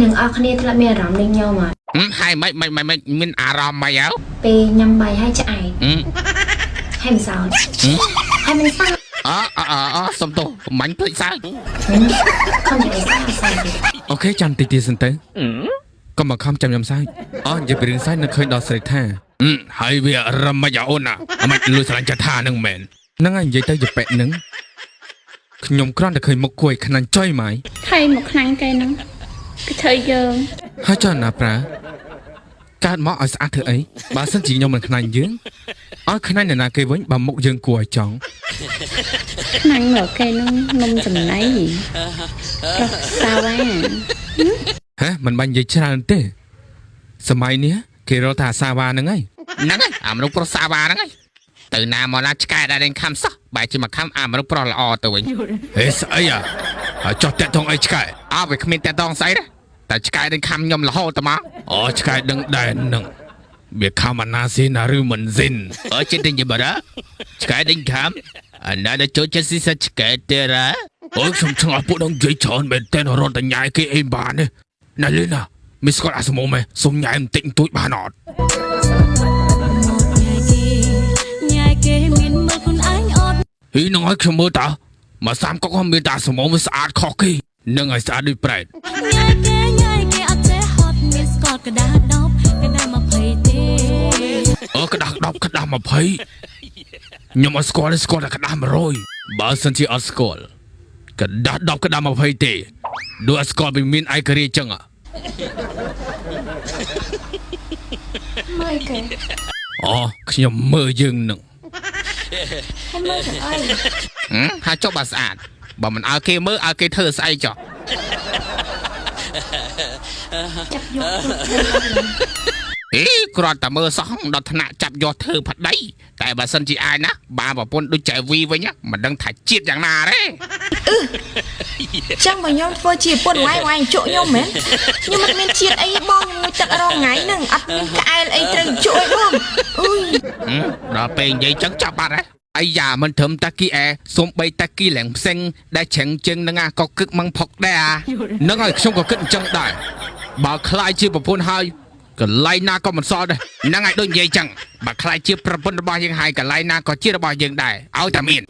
នឹងអស់គ្នាធ្លាប់មានអារម្មណ៍នឹងខ្ញុំអត់ហើយមិនមានអារម្មណ៍មិនអើពេលញ៉ាំបាយហើយឆ្អែតហើយមិនសើចហើយមិនសើចសុំទោសមិនភ្លេចសើចខំនិយាយសើចអូខេចាំតិចទៀតសិនទៅកុំមកខំចាំខ្ញុំសើចនិយាយពីរឿងសើចនៅឃើញដល់ស្រីថាហើយវារំមិនអូនណាមិនលឺស្រឡាញ់ចថានឹងមែនហ្នឹងហើយនិយាយទៅជាប៉ែកហ្នឹងខ្ញុំគ្រាន់តែឃើញមុខគួយខ្នាញ់ចុយម៉ៃខៃមកខ្នាញ់គេហ្នឹងគឺធ្វើយើងហើយចុះណាប្រើកើតមកឲ្យស្អាតធ្វើអីបើសិនជាខ្ញុំមិនខ្នាញ់យើងឲ្យខ្នាញ់អ្នកណាគេវិញបើមុខយើងគួរឲ្យចង់ខ្នាញ់មកគេហ្នឹងនំចំណៃប្រុសសាវ៉ាមិនបាញ់និយាយច្រើនទេសម័យនេះគេរកថាសាវ៉ាហ្នឹងហើយអាមនុស្សប្រុសសាវ៉ាហ្នឹងហើយទៅណាមកណាឆ្កែដែលខំសោះបែរជាមកខំអាមនុស្សប្រុសល្អទៅវិញស្អីចោះតាក់តងអីឆ្កែវាគ្មានតាក់តងស្អីទេតែឆ្កែដែលខំខ្ញុំរហូតទៅមកឆ្កែដឹងដែរនឹងវាខំអាណាស៊ីណាឬមិនស៊ីនចិត្តញ៉ាំបារឆ្កែដេញខំអាណាដែលចូលចិត្តស៊ីសាច់ឆ្កែទេរ៉ាខ្ញុំឆ្ងល់ពួកនឹងនិយាយច្រើនមែនតើរត់តែញ៉ាយគេអីបានទេណាលីណាមិនស្គាល់អាសមមែសុំញ៉ាយបន្តិចបន្តួចបានអត់នឹងឲ្យខ្ញុំមើលតើមកសាមកុកមានតាសមវាស្អាតខុសគេនឹងឲ្យស្អាតដូចប្រែតគេអត់ចេះហត់មានស្កតกระดาษ10កระดาษ20ទេกระดาษ10กระดาษ20ខ្ញុំអត់ស្គាល់ទេស្គាល់តែกระดาษ100បើសិនជាអត់ស្គាល់กระดาษ10กระดาษ20ទេដូចអត់ស្គាល់ពីមានឯករាជ្យចឹងមើលគេខ្ញុំមើលយើងនឹងមើលទៅអីហើយចុះបើស្អាតបើមិនឲ្យគេមើលឲ្យគេធ្វើស្អីចុះចាប់យកគ្រាន់តែមើលសោះដល់ថ្នាក់ចាប់យកធ្វើប្តីតែបើសិនជាអាយណាបានប្រពន្ធដូចចៅវីវិញមិនដឹងថាជាតិយ៉ាងណាទេចឹងបើខ្ញុំធ្វើជាពុនវាយជក់ខ្ញុំមែនខ្ញុំមិនមានជាតិអីបងខ្ញុំងុយទឹករងថ្ងៃហ្នឹងអត់មានក្អែលអីត្រូវជក់អីបងដល់ពេលនិយាយចឹងចាប់បាត់ហើយអាយ៉ាមិនត្រឹមតាគីអែសូមបីតាគីឡើងផ្សេងដែលច្រាំងជើងនឹងក៏គឹកម៉ងផុកដែរហ្នឹងហើយខ្ញុំក៏គិតអញ្ចឹងដែរបើខ្លាយជាប្រពន្ធហើយកន្លែងណាក៏មិនសល់ដែរហ្នឹងហើយដូចនិយាយចឹងបើខ្លាយជាប្រពន្ធរបស់យើងហើយកន្លែងណាក៏ជារបស់យើងដែរឲ្យតែមាន